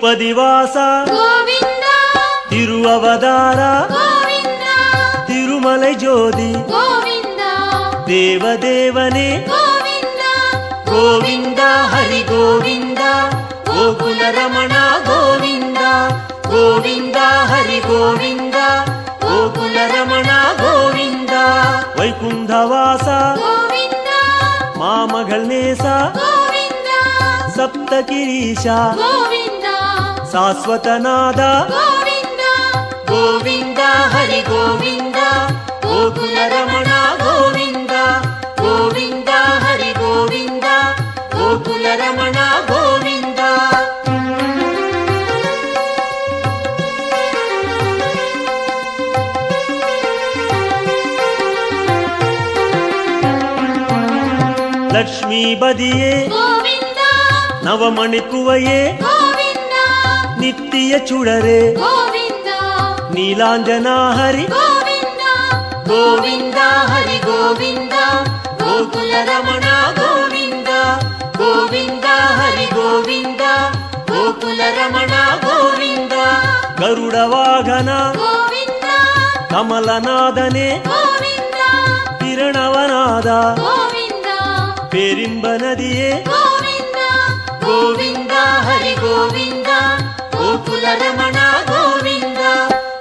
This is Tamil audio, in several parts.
திருப்பதிவாச கோவிந்தா திருவவதார கோவிந்தா திருமலை ஜோதி கோவிந்தா தேவதேவனே கோவிந்தா கோவிந்தா ஹரி கோவிந்தா கோகுல ரமணா கோவிந்தா கோவிந்தா ஹரி கோவிந்தா கோகுல ரமணா கோவிந்தா வைகுண்டவாச கோவிந்தா மாமகள் நேசா கோவிந்தா சப்தகிரீஷா கோவிந்தா சாஸ்வதநாத கோவிந்தா கோவிந்தா ஹரி கோவிந்தா கோகுல ரமணா கோவிந்தா கோவிந்தா ஹரி கோவிந்தா கோகுல ரமணா கோவிந்தா லக்ஷ்மிபதியே கோவிந்தா நவமணிக்குவையே கோவிந்தா நித்திய சுடரே கோவிந்தா நீலாஞ்சனா ஹரி கோவிந்தா கோவிந்தா ஹரி கோவிந்தா கோகுல ரமணா கோவிந்தா கோவிந்தா ஹரி கோவிந்தா கோகுல ரமணா கோவிந்தா கருட வாகனா கோவிந்தா கமலநாதனே கோவிந்தா பிரணவநாதா கோவிந்தா பேரின்ப நதியே கோவிந்தா கோவிந்தா ஹரி கோவிந்தா கோகுல ரமணா கோவிந்தா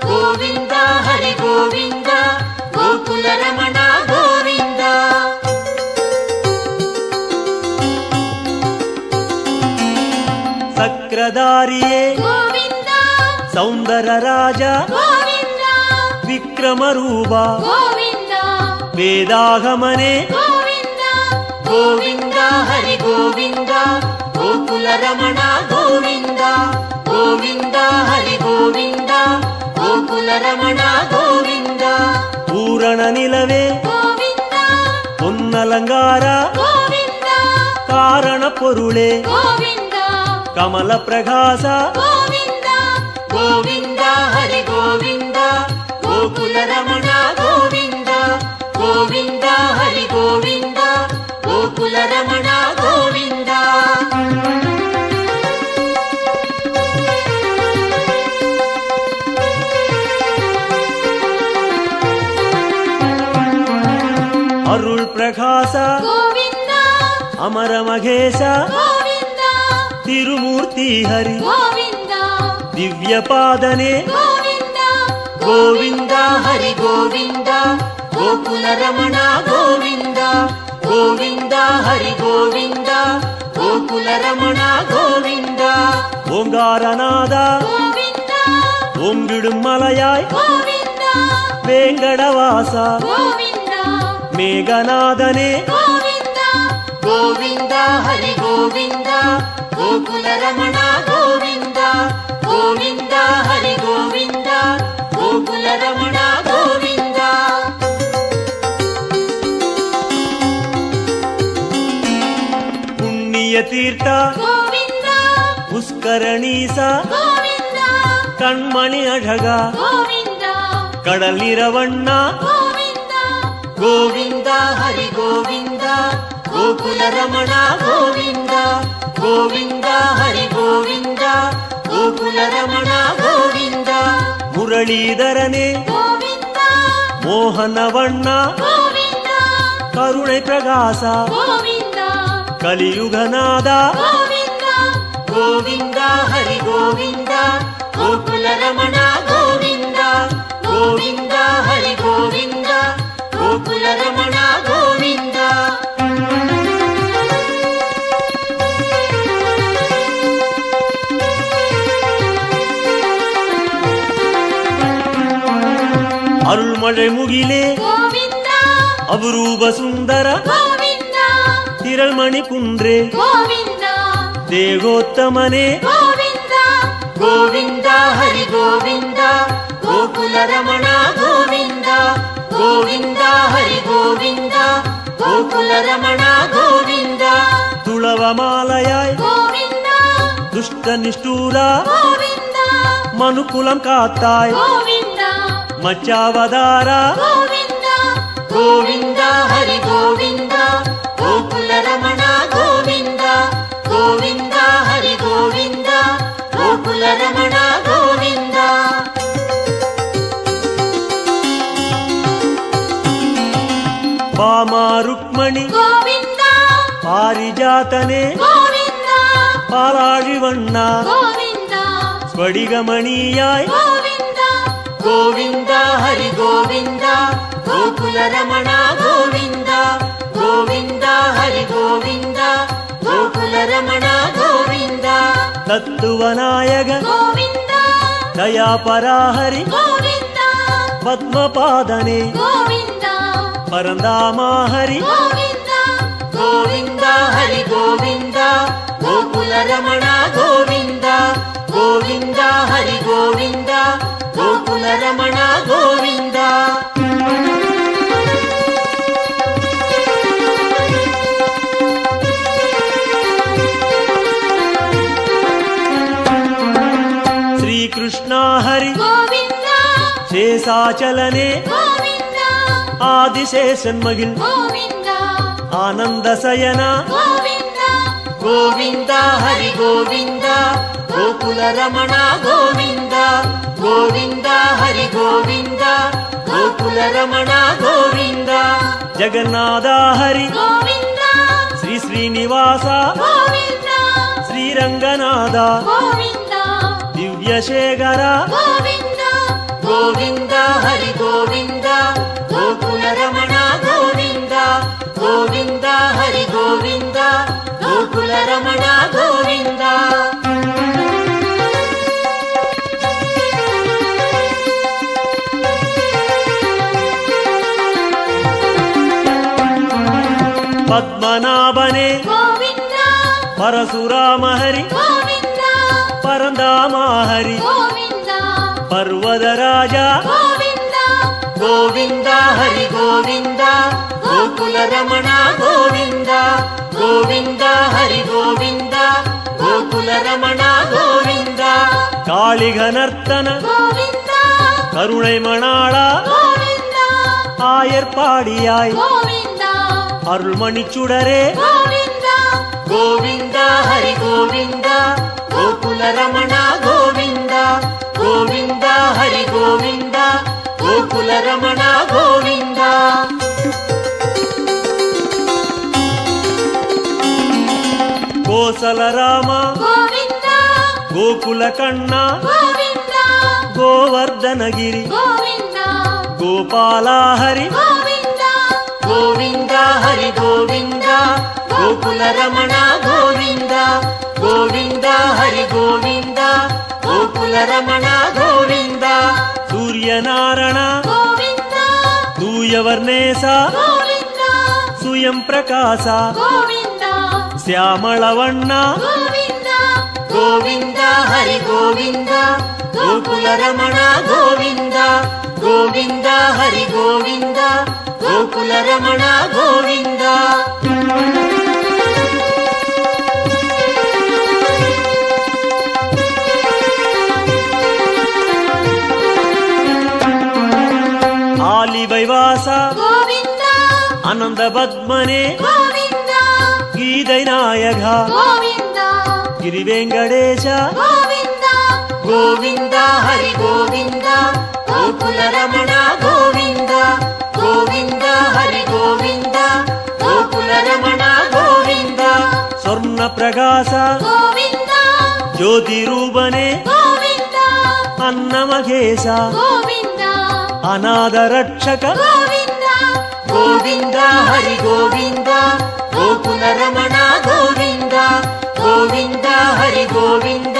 கோவிந்தா ஹரி கோவிந்தா கோகுல ரமணா கோவிந்தா சக்கரதாரியே கோவிந்தா சௌந்தர ராஜா கோவிந்தா விக்ரமரூபா கோவிந்தா வேதாகமனே கோவிந்தா கோவிந்தா ஹரி கோவிந்தா கோகுல ரமணா கோவிந்தா கோவிந்தா ஹரி கோவிந்தா கோகுல ரமணா கோவிந்தா பூரண நிலவே கோவிந்தா பொன்னலங்கார கோவிந்தா காரண பொருளே கோவிந்தா கமல பிரகாச கோவிந்தா கோவிந்தா ஹரி கோவிந்தா கோகுல ரமணா கோவிந்தா கோவிந்தா ஹரி கோவிந்தா கோகுல ரமணா கோவிந்தா அருள் பிரகாச கோவிந்தா அமர மகேச கோவிந்தா திருமூர்த்தி ஹரி கோவிந்தா திவ்ய பாதனே கோவிந்தா கோவிந்தா ஹரி கோவிந்தா கோகுல ரமணா கோவிந்தா கோவிந்தா ஹரி கோவிந்தா கோகுல ரமணா கோவிந்தா ஓங்காரநாதா கோவிந்தா ஓங்கிடும் மலையாய் கோவிந்தா வேங்கடவாசா கோவிந்தா மேகநாதனே கோவிந்தா கோவிந்தா ஹரி கோவிந்தா கோகுல ரமணா கோவிந்தா கோவிந்தா ஹரி கோவிந்தா கோகுல ரமணா கோவிந்தா புண்ணிய தீர்த்தா கோவிந்தா புஷ்கரணீசா கோவிந்தா கண்மணி அழகா கோவிந்தா கடல் நிறவண்ணா கோவிந்தா கோவிந்தா ஹரி கோவிந்தா கோகுல ரமணா கோவிந்தா கோவிந்தா ஹரி கோவிந்தா கோகுல ரமணா கோவிந்தா முரளீதரனே கோவிந்தா மோகனவண்ணா கோவிந்தா கருணை பிரகாசா கோவிந்தா கலியுகநாதா கோவிந்தா கோவிந்தா ஹரி கோவிந்தா கோகுல ரமணா கோவிந்தா கோவிந்தா ஹரி கோவிந்தா கோகுல ரமணா கோவிந்தா அருள்மழை முகிலே கோவிந்தா அபரூப சுந்தர கோவிந்தா திரள்மணி குன்றே கோவிந்தா தேகோத்தமனே கோவிந்தா கோவிந்தா ஹரி கோவிந்தா கோகுல ரமணா கோவிந்தா கோவிந்தா ஹரி கோவிந்தா கோகுல ரமணா கோவிந்தா துளவமாலையாய் கோவிந்தா துஷ்ட நிஷ்டூரா கோவிந்தா மனுக்குலம் காத்தாய் கோவிந்தா மச்சாவதாரா கோவிந்தா கோவிந்தா ஹரி கோவிந்தா கோகுல ரமணா கோவிந்தா கோவிந்தா ஹரி கோவிந்தா கோகுல ಗೋಕುಲ ರಮಣ ಗೋವಿಂದ. ಬಾಮ ರುಕ್ಮಣಿ ಗೋವಿಂದ ಪಾರಿಜಾತನೆ ಗೋವಿಂದ ಪಾಲಾழிವಣ್ಣ ಗೋವಿಂದ ಸ್ಫಟಿಕಮಣಿಯಾಯ್ ಗೋವಿಂದ ಗೋವಿಂದ ಹರಿ ಗೋವಿಂದ ಗೋಕುಲ ರಮಣ ಗೋವಿಂದ ಗೋವಿಂದ ಹರಿ ಗೋವಿಂದ ಗೋಕುಲ ರಮಣ ಗೋವಿಂದ. ತತ್ವನಾಯಕ ಗೋವಿಂದ ದಯಾಪರಾಹರಿ ಗೋವಿಂದ ಪದ್ಮಪಾದನೆ ಗೋವಿಂದ ಪರಂದಾಮ ಹರಿ ಗೋವಿಂದ ಗೋವಿಂದ ಹರಿ ಗೋವಿಂದ ಗೋಕುಲ ರಮಣ ಗೋವಿಂದ ಗೋವಿಂದ ಹರಿ ಗೋವಿಂದ ಗೋಕುಲ ರಮಣ ಗೋವಿಂದ. ಶ್ರೀಕೃಷ್ಣ ಹರಿ ಗೋವಿಂದ ಶೇಷಾಚಲನೆ ಗೋವಿಂದ ಆದಿಶೇಷನ್ಮಗಿಲ್ ಗೋವಿಂದ ಆನಂದ ಸಯನ ಗೋವಿಂದ ಗೋವಿಂದ ಹರಿ ಗೋವಿಂದ ಗೋಕುಲ ರಮಣ ಗೋವಿಂದ ಗೋವಿಂದ ಹರಿ ಗೋವಿಂದ ಗೋಕುಲ ರಮಣ ಗೋವಿಂದ. ಜಗನ್ನಾಥ ಹರಿ ಗೋವಿಂದ ಶ್ರೀ ಶ್ರೀನಿವಾಸ ಗೋವಿಂದ ಶ್ರೀರಂಗನಾಥ ಗೋವಿಂದ ದಿವ್ಯಶೇಖರ ಗೋವಿಂದ ಗೋವಿಂದ ಹರಿ ಗೋವಿಂದ ಗೋಕುಲ ರಮಣ ಗೋವಿಂದ ಗೋವಿಂದ ಹರಿ ಗೋವಿಂದ ಗೋಕುಲ ರಮಣ ಗೋವಿಂದ. ಪದ್ಮನಾಭನೆ ಗೋವಿಂದ ಪರಶುರಾಮ ಹರಿ ಗೋವಿಂದ ಪರಂದಾಮ ಹರಿ ಗೋವಿಂದ ಪರ್ವತ ರಾಜ ಗೋವಿಂದ ಗೋವಿಂದ ಹರಿ ಗೋವಿಂದ ಗೋಕುಲ ರಮಣ ಗೋವಿಂದ ಗೋವಿಂದ ಹರಿ ಗೋವಿಂದ ಗೋಕುಲ ರಮಣ ಗೋವಿಂದ. காளிகனர்த்தன ಗೋವಿಂದ கருணை மணாள ಗೋವಿಂದ ஆயர்பாடியாய் ಗೋವಿಂದ அருள்மணிச்சுடரே ಗೋವಿಂದ ಗೋವಿಂದ ಹರಿ ಗೋವಿಂದ ಗೋಕುಲ ರಮಣ ಗೋವಿಂದ ಗೋವಿಂದ ಹರಿ ಗೋವಿಂದ ಗೋಕುಲ ರಮಣ ಗೋವಿಂದ. ಕೋಸಲ ರಾಮ ಗೋವಿಂದ ಗೋಕುಲ ಕಣ್ಣ ಗೋವಿಂದ ಗೋವರ್ಧನಗಿರಿ ಗೋವಿಂದ ಗೋಪಾಲ ಹರಿ ಗೋವಿಂದ ಗೋವಿಂದ ಹರಿ ಗೋವಿಂದ ಗೋಕುಲ ರಮಣ ಗೋವಿಂದ ಗೋವಿಂದ ಹರಿ ಗೋವಿಂದ ಗೋಕುಲ ರಮಣ ಗೋವಿಂದ. ಸೂರ್ಯನಾರಾಯಣ ಗೋವಿಂದ ತೂಯವರ್ಣೇಶ ಗೋವಿಂದ ಸುಯಂ ಪ್ರಕಾಶ ಗೋವಿಂದ ಶ್ಯಾಮಳವಣ್ಣ ಗೋವಿಂದ ಗೋವಿಂದ ಹರಿ ಗೋವಿಂದ ಗೋಕುಲ ರಮಣ ಗೋವಿಂದ ಗೋವಿಂದ ಹರಿ ಗೋವಿಂದ ಗೋಕುಲ ರಮಣ ಗೋವಿಂದ. ಆಲಿವೈವಾಸ ಗೋವಿಂದ ಆನಂದ ಪದ್ಮನೆ ಗೋವಿಂದ ಗೀதை ನಾಯಕ ಗೋವಿಂದ ಗಿರಿ ವೆಂಕಟೇಶ ಗೋವಿಂದ ಗೋವಿಂದ ಹರಿ ಗೋವಿಂದ ಗೋಕುಲ ರಮಣ ಗೋವಿಂದ ಗೋವಿಂದ ಹರಿ ಗೋವಿಂದ ಗೋಕುಲ ರಮಣ ಗೋವಿಂದ. ಸ್ವರ್ಣ ಪ್ರಕಾಶ ಗೋವಿಂದ ಜ್ಯೋತಿ ರೂಪನೆ ಗೋವಿಂದ ಅನ್ನಮಘೇಶ ಗೋವಿಂದ ಅನಾಥ ರಕ್ಷಕ ಗೋವಿಂದ ಗೋವಿಂದ ಹರಿ ಗೋವಿಂದ ಗೋಕುಲ ರಮಣ ಗೋವಿಂದ ಗೋವಿಂದ ಹರಿ ಗೋವಿಂದ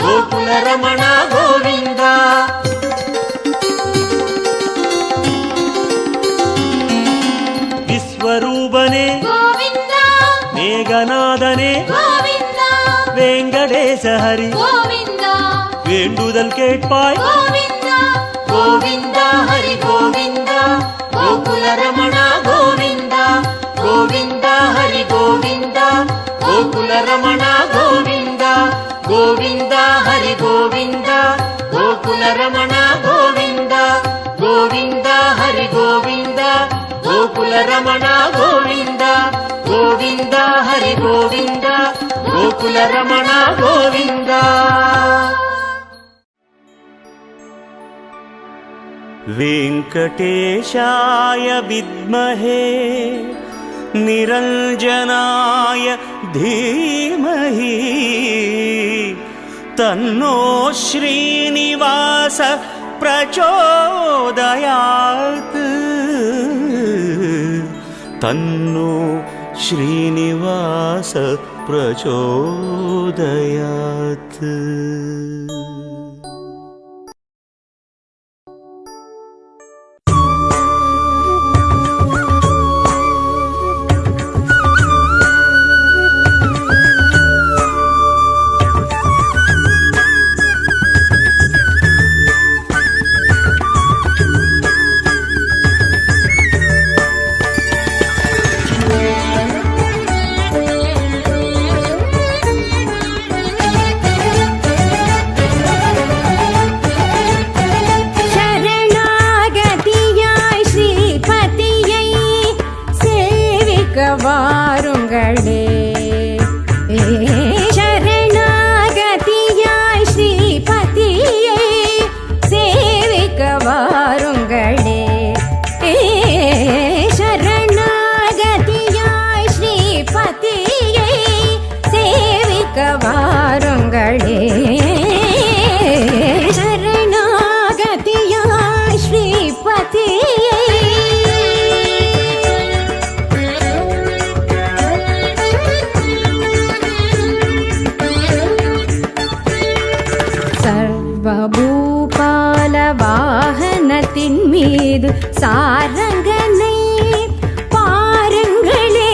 ಗೋಕುಲ ರಮಣ ಗೋವಿಂದ. ವಿಶ್ವರೂಪನೆ ಗೋವಿಂದ ಮೇಘನಾದನೆ ಗೋವಿಂದ ವೆಂಕಟೇಶ ಹರಿ ಗೋವಿಂದ வேண்டுதல் கேட்பாய் ಗೋವಿಂದ ಗೋವಿಂದ ಹರಿ ಗೋವಿಂದ ಗೋಕುಲ ರಮಣ ಗೋವಿಂದ ಗೋವಿಂದ ಹರಿ ಗೋವಿಂದ ಗೋಕುಲ ರಮಣ ಗೋವಿಂದ ಗೋವಿಂದ ಹರಿ ಗೋವಿಂದ ಗೋಕುಲ ರಮಣ ಗೋವಿಂದ ಗೋವಿಂದ ಹರಿ ಗೋವಿಂದ ಗೋಕುಲ ರಮಣ ಗೋವಿಂದ ಗೋವಿಂದ ಹರಿ ಗೋವಿಂದ ಗೋಕುಲ ರಮಣ ಗೋವಿಂದ. वेङ्कटेशाय विद्महे निरञ्जनाय धीमहि तन्नो श्रीनिवास प्रचोदयात् तन्नो श्रीनिवास प्रचोदयात्। வாருங்களே சரணாகதியாய் ஸ்ரீபதியை சேவிக்க வாருங்களே சரணாகதியாய் ஸ்ரீபதியை சேவிக்க வாருங்களே சரணாகதியாய் ஸ்ரீபதியை சர்வபூபால வாகனத்தின் மீது சாரங்கனை பாருங்களே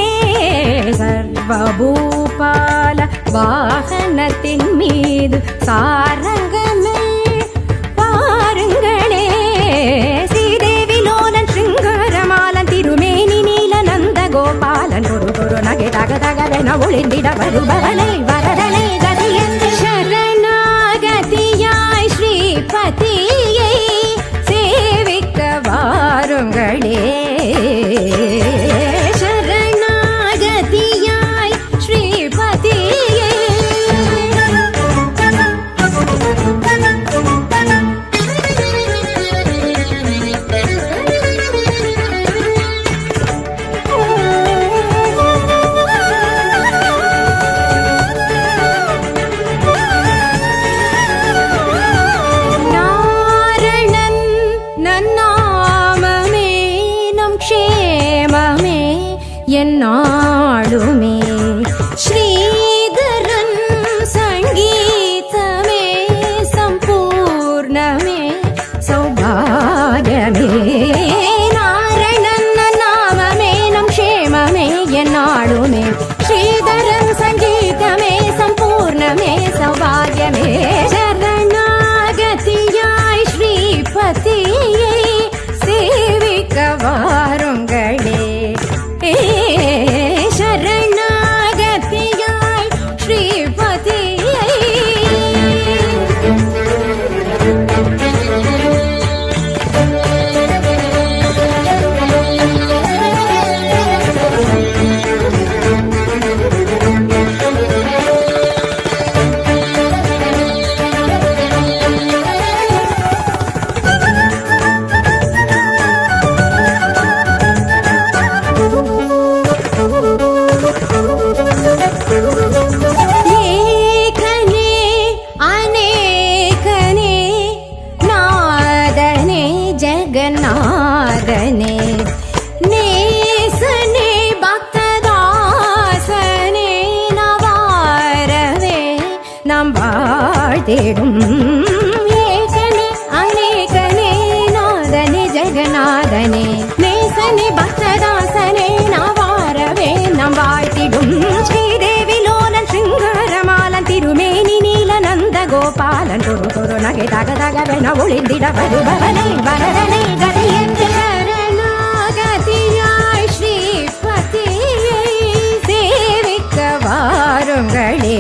சர்வபூபால வாகனத்தின் மீது சாரங்கனை பாருங்களே ஸ்ரீதேவி லோலன் சிங்காரமாலன் திருமேனி நீல நந்த கோபாலன் ஒரு ஒரு நகை தக தகவென ஒளிந்திட வருபவனை வரதனை கதியந்து சரணாகதியாய் ஸ்ரீபதியை சேவிக்க வாருங்களே சரணாகதியாய் ஸ்ரீபதியை என்னாளுமே ஸ்ரீதரன் சங்கீதமே சம்பூர்ணமே சௌபாகியமே நாரணன் நாமமே நம் க்ஷேமமே என்னாளுமே ஸ்ரீதரன் சங்கீதமே சம்பூர்ணமே சௌபாகியமே சரணாகதியாய் ஸ்ரீபதியை சேவிக்க வாருங்களே சரணாகதியாய் ஸ்ரீபதியை ஏகனே அநேகனே நாதனே ஜெகநாதனே நேசனே பக்ததாசனே நவாரவே நம் வாழ்த்திடும் ஏகனே அநேகனே நாதனே ஜெகநாதனே நேசனே பக்ததாசனே நவாரவே நம் வாழ்த்திடும் ஸ்ரீதேவி லோலன் சிங்காரமாலன் திருமேனி நீல நந்த கோபாலன் ஒரு ஒரு நகை தக தகவென ஒளிந்திட வருபவனை வரதனை கதையென்று சரணாகதியாய் ஸ்ரீபதியை சேவிக்க வாருங்களே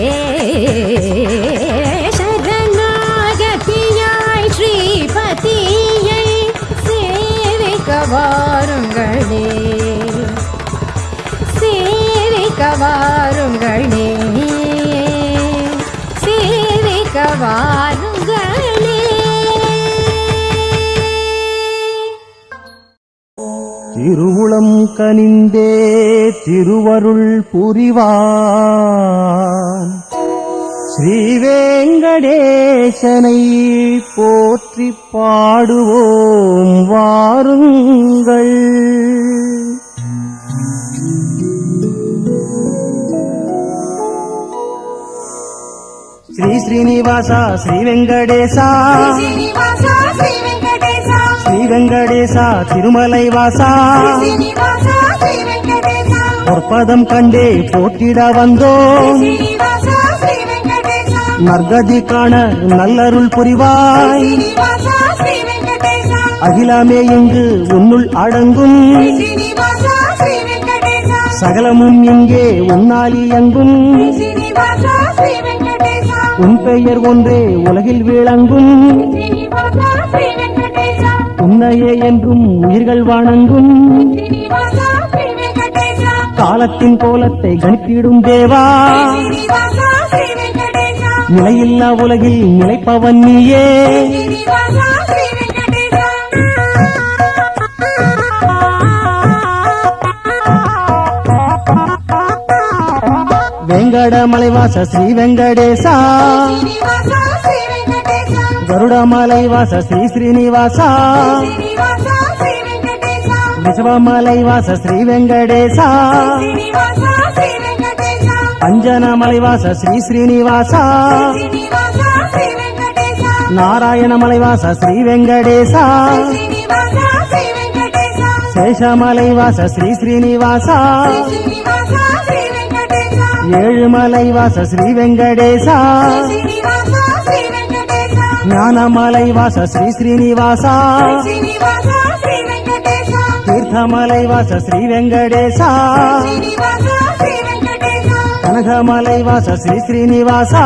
சரணாகதியாய் ஸ்ரீபதியை சேவிக்க வாருங்களே சேவிக்க வாருங்களே சேவிக்க வாருங்களே திருவுளம் கனிந்தே திருவருள் புரிவான் ஸ்ரீவேங்கடேசனை போற்றி பாடுவோம் வாருங்கள். ஸ்ரீ ஸ்ரீனிவாசா ஸ்ரீ வெங்கடேசா ஸ்ரீ வெங்கடேசா திருமலை வாசா பொற்பதம் கண்டே போற்றிட வந்தோம் நற்கதி காண நல்லருள் புரிவாய் அகிலமே இங்கு உன்னுள் அடங்கும் சகலமும் இங்கே உன்னால் இயங்கும் உன் பெயர் ஒன்றே உலகில் விளங்கும் உன்னையே என்றும் உயிர்கள் வணங்கும் காலத்தின் கோலத்தை கணித்திடும் தேவா நிலையில்லா உலகில் நிலைப்பவன் நீயே வெங்கடமலைவாச ஸ்ரீ வெங்கடேசா கருடமலைவாச ஸ்ரீ ஸ்ரீனிவாசா விஸ்வமலைவாச ஸ்ரீ வெங்கடேசா அஞ்சனமலைவாச ஸ்ரீ ஸ்ரீனிவாசா நாராயணமலைவாச ஸ்ரீ வெங்கடேசா சேஷமலைவாச ஸ்ரீ ஸ்ரீனிவாசா ஏழுமலைவாச ஸ்ரீ வெங்கடேசா ஞானமலைவாச ஸ்ரீ ஸ்ரீனிவாசா தீர்த்தமலைவாச ஸ்ரீ வெங்கடேசா கனகமலைவாச ஸ்ரீ ஸ்ரீனிவாசா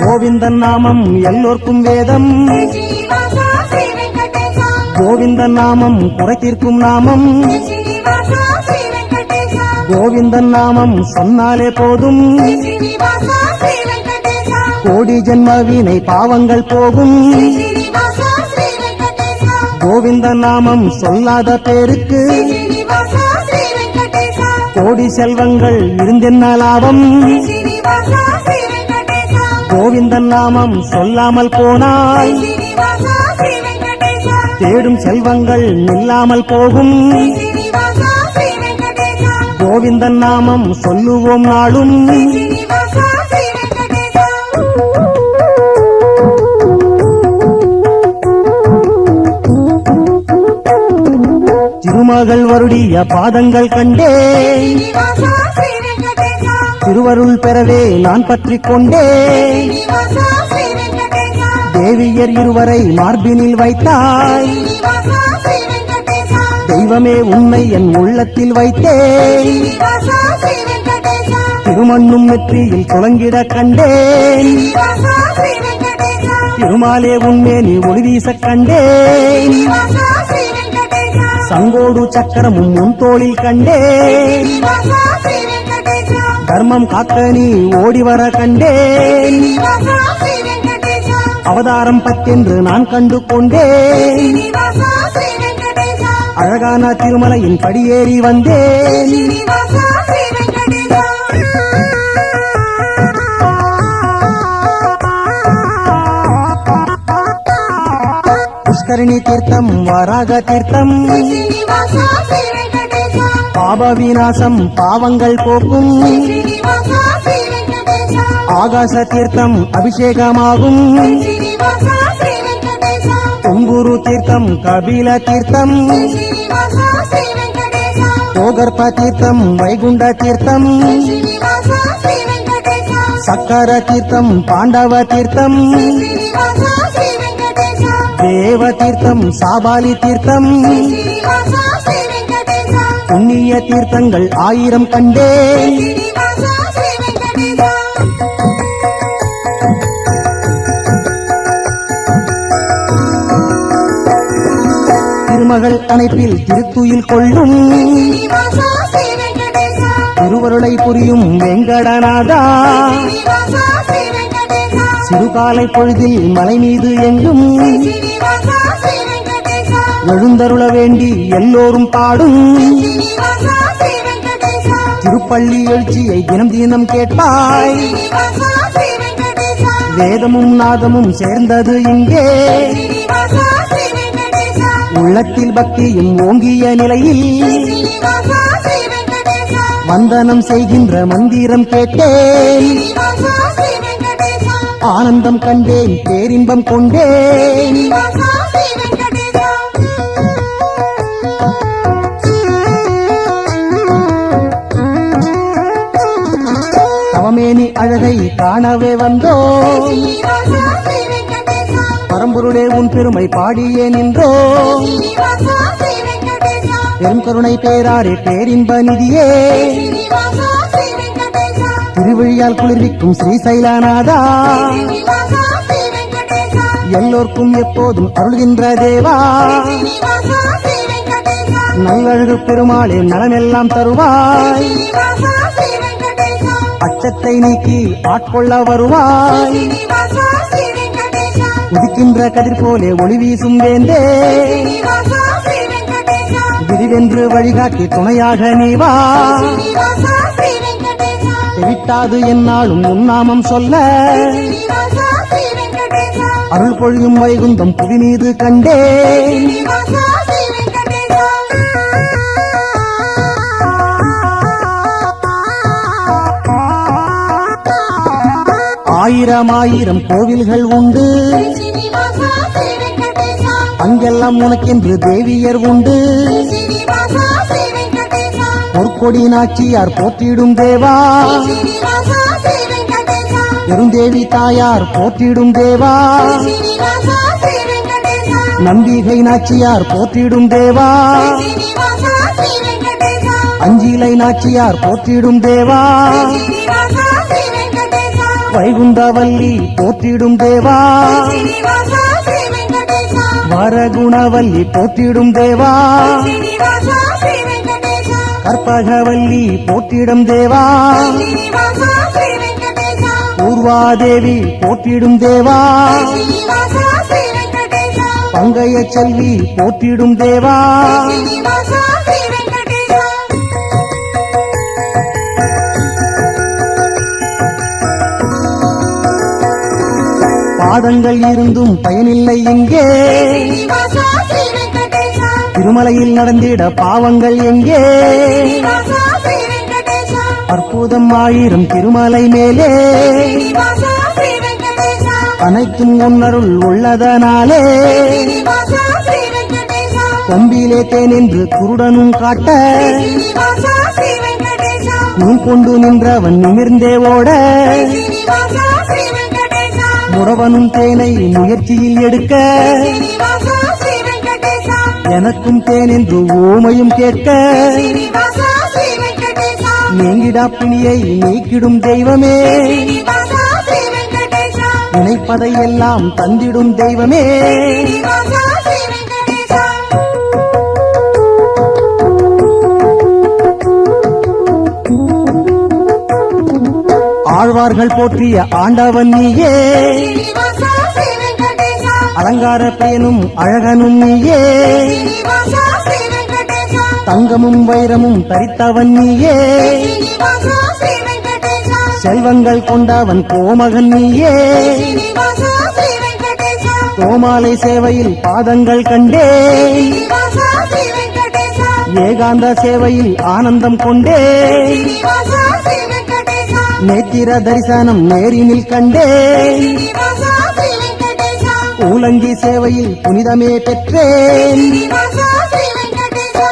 கோவிந்தன் நாமம் எல்லோர்க்கும் வேதம் கோவிந்தன் நாமம் குறை தீர்க்கும் நாமம் கோவிந்தன் நாமம் சொன்னாலே போதும் கோடி ஜென்மவினை பாவங்கள் போகும் கோவிந்தன் நாமம் சொல்லாத பேருக்கு கோடி செல்வங்கள் இருந்தென்ன லாபம் கோவிந்தன் நாமம் சொல்லாமல் போனால் தேடும் செல்வங்கள் நில்லாமல் போகும் கோவிந்தன் நாமம் சொல்லுவோம் நாளும் திருமகள் வருடிய பாதங்கள் கண்டே திருவருள் பெறவே நான் பற்றிக் கொண்டே தேவியர் இருவரை மார்பினில் வைத்தாய் தெய்வமே உன்னை என் உள்ளத்தில் வைத்தேன் திருமண்ணும் நெற்றியில் துளங்கிட கண்டேன் திருமாலே உன்மே நீ ஒளி வீச கண்டேன் சங்கோடு சக்கரமும் உன் தோளில் கண்டேன் தர்மம் காக்க நீ ஓடி வர கண்டேன் அவதாரம் பத்தென்று நான் கண்டு கொண்டேன் அழகான திருமலையின் படியேறி வந்தேன் புஷ்கரணி தீர்த்தம் வராக தீர்த்தம் பாப விநாசம் பாவங்கள் போக்கும் ஆகாச தீர்த்தம் அபிஷேகமாகும் தும்புரு தீர்த்தம் கபில தீர்த்தம் கோகர்ப தீர்த்தம் வைகுண்ட தீர்த்தம் சக்கர தீர்த்தம் பாண்டவ தீர்த்தம் தேவ தீர்த்தம் சாபாலி தீர்த்தம் புண்ணிய தீர்த்தங்கள் 1000 கண்டேன் திருமகள் அணைப்பில் திருத்துயில் கொள்ளும் திருவருளை புரியும் வெங்கடநாதா ஸ்ரீனிவாசா ஸ்ரீ வெங்கடேசா சிறுகாலை பொழுதில் மலை மீது எங்கும் ஸ்ரீனிவாசா ஸ்ரீ வெங்கடேசா எழுந்தருள வேண்டி எல்லோரும் பாடும் ஸ்ரீனிவாசா ஸ்ரீ வெங்கடேசா திருப்பள்ளி எழுச்சியை தினம் தினம் கேட்பாய் ஸ்ரீனிவாசா ஸ்ரீ வெங்கடேசா வேதமும் நாதமும் சேர்ந்தது இங்கே ஸ்ரீனிவாசா ஸ்ரீ வெங்கடேசா உள்ளத்தில் பக்தியும் ஓங்கிய நிலையில் ஸ்ரீனிவாசா ஸ்ரீ வெங்கடேசா வந்தனம் செய்கின்ற மந்திரம் கேட்டேன் ஸ்ரீனிவாசா ஸ்ரீ வெங்கடேசா ஆனந்தம் கண்டேன் பேரின்பம் கொண்டேன் ஸ்ரீனிவாசா ஸ்ரீ வெங்கடேசா தவமேனி அழகை காணவே வந்தோம் ஸ்ரீனிவாசா ஸ்ரீ வெங்கடேசா பரம்பொருளே உன் பெருமை பாடியே நின்றோம் ஸ்ரீனிவாசா ஸ்ரீ வெங்கடேசா பெரும் கருணை பேராரே பேரின்ப நிதியே ஸ்ரீனிவாசா ஸ்ரீ வெங்கடேசா திருவிழியால் குளிர்விக்கும் ஸ்ரீசைலநாதா ஸ்ரீனிவாசா ஸ்ரீ வெங்கடேசா எல்லோர்க்கும் எப்போதும் அருள்கின்ற தேவா ஸ்ரீனிவாசா ஸ்ரீ வெங்கடேசா நல்லழகு பெருமாளே நலமெல்லாம் தருவாய் ஸ்ரீனிவாசா ஸ்ரீ வெங்கடேசா அச்சத்தை நீக்கி ஆட்கொள்ள வருவாய் ஸ்ரீனிவாசா ஸ்ரீ வெங்கடேசா உதிக்கின்ற கதிர் போலே ஒளி வீசும் வேந்தே ஸ்ரீனிவாசா ஸ்ரீ வெங்கடேசா விரிவென்று வழிகாட்டி துணையாக நீவா ஸ்ரீனிவாசா ஸ்ரீ வெங்கடேசா விட்டாது என்னாலும் உன்னாமம் சொல்ல ஸ்ரீனிவாசா ஸ்ரீ வெங்கடேசா அருள் பொழியும் வைகுந்தம் புவி மீது கண்டேன் ஸ்ரீனிவாசா ஸ்ரீ வெங்கடேசா ஆயிரம் ஆயிரம் கோவில்கள் உண்டு ஸ்ரீனிவாசா ஸ்ரீ வெங்கடேசா அங்கெல்லாம் உனக்கென்று தேவியர் உண்டு ஸ்ரீனிவாசா ஸ்ரீ வெங்கடேசா பொற்கொடி நாச்சியார் போற்றிடும் தேவா ஸ்ரீனிவாசா ஸ்ரீ வெங்கடேசா பெருந்தேவி தாயார் போற்றிடும் தேவா ஸ்ரீனிவாசா ஸ்ரீ வெங்கடேசா நம்பிகை நாச்சியார் போற்றிடும் தேவா ஸ்ரீனிவாசா ஸ்ரீ வெங்கடேசா அஞ்சிலை நாச்சியார் போற்றிடும் தேவா ஸ்ரீனிவாசா ஸ்ரீ வெங்கடேசா வைகுண்டவல்லி போற்றிடும் தேவா ஸ்ரீனிவாசா ஸ்ரீ வெங்கடேசா வரகுணவல்லி போற்றிடும் தேவா ஸ்ரீனிவாசா ஸ்ரீ வெங்கடேசா கற்பகவல்லி போற்றிடும் தேவா ஸ்ரீனிவாசா ஸ்ரீ வெங்கடேசா பூர்வாதேவி போற்றிடும் தேவா ஸ்ரீனிவாசா ஸ்ரீ வெங்கடேசா பங்கைய செல்வி போற்றிடும் தேவா ஸ்ரீனிவாசா ஸ்ரீ வெங்கடேசா பாதங்கள் இருந்தும் பயனில்லை இங்கே ஸ்ரீனிவாசா ஸ்ரீ வெங்கடேசா திருமலையில் நடந்திட பாவங்கள் எங்கே ஸ்ரீனிவாசா ஸ்ரீ வெங்கடேசா அற்புதம் ஆயிரம் திருமலை மேலே ஸ்ரீனிவாசா ஸ்ரீ வெங்கடேசா அனைத்தும் உன்னருள் உள்ளதனாலே ஸ்ரீனிவாசா ஸ்ரீ வெங்கடேசா கொம்பிலே தேன் என்று குருடனும் காட்ட ஸ்ரீனிவாசா ஸ்ரீ வெங்கடேசா நூல் கொண்டு நின்றவன் நிமிர்ந்தே ஓட ஸ்ரீனிவாசா ஸ்ரீ வெங்கடேசா முறவனும் தேனை முயற்சியில் எடுக்க ஸ்ரீனிவாசா ஸ்ரீ வெங்கடேசா எனக்கும் தேன் என்று ஓமையும் கேட்க ஸ்ரீனிவாசா ஸ்ரீ வெங்கடேசா நீங்கிடா பிணியை நீக்கிடும் தெய்வமே ஸ்ரீனிவாசா ஸ்ரீ வெங்கடேசா நினைப்பதை எல்லாம் தந்திடும் தெய்வமே ஸ்ரீனிவாசா ஸ்ரீ வெங்கடேசா ஆழ்வார்கள் போற்றிய ஆண்டவன் நீயே ஸ்ரீனிவாசா ஸ்ரீ வெங்கடேசா அலங்கார பேனும் அழகனும் நீயே ஸ்ரீனிவாசா ஸ்ரீ வெங்கடேசா தங்கமும் வைரமும் தரித்தவன் நீயே ஸ்ரீனிவாசா ஸ்ரீ வெங்கடேசா செல்வங்கள் கொண்டவன் கோமகன் நீயே ஸ்ரீனிவாசா ஸ்ரீ வெங்கடேசா கோமாலை சேவையில் பாதங்கள் கண்டேன் ஸ்ரீனிவாசா ஸ்ரீ வெங்கடேசா ஏகாந்த சேவையில் ஆனந்தம் கொண்டேன் ஸ்ரீனிவாசா ஸ்ரீ வெங்கடேசா நேத்திர தரிசனம் நேரினில் கண்டேன் ஸ்ரீனிவாசா ஸ்ரீ வெங்கடேசா ஊலங்கி சேவையில் புனிதமே பெற்றேன் ஸ்ரீனிவாசா ஸ்ரீ வெங்கடேசா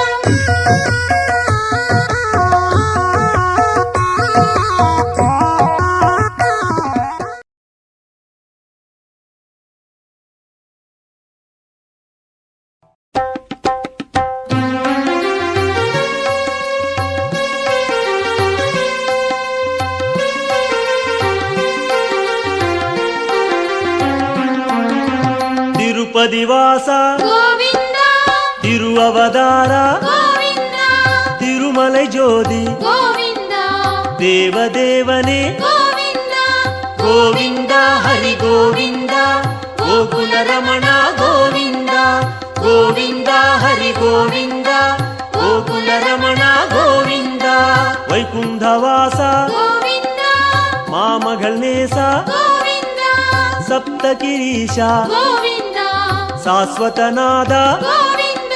ತಿರುಪತಿ ವಾಸ ಗೋವಿಂದ ತಿರುವವತಾರ ಗೋವಿಂದ ತಿರುಮಲೈ ಜ್ಯೋತಿ ಗೋವಿಂದ ದೇವದೇವನೇ ಗೋವಿಂದ ಗೋವಿಂದ ಹರಿ ಗೋವಿಂದ ಗೋಕುಲ ರಮಣ ಗೋವಿಂದ ಗೋವಿಂದ ಹರಿ ಗೋವಿಂದ ಗೋಕುಲ ರಮಣ ಗೋವಿಂದ ವೈಕುಂಠವಾಸ ಗೋವಿಂದ ಮಾಮಗಳ್ ನೇಸ ಗೋವಿಂದ ಸಪ್ತಗಿರೀಶ ಗೋವಿಂದ ಶಾಶ್ವತನಾದ ಗೋವಿಂದ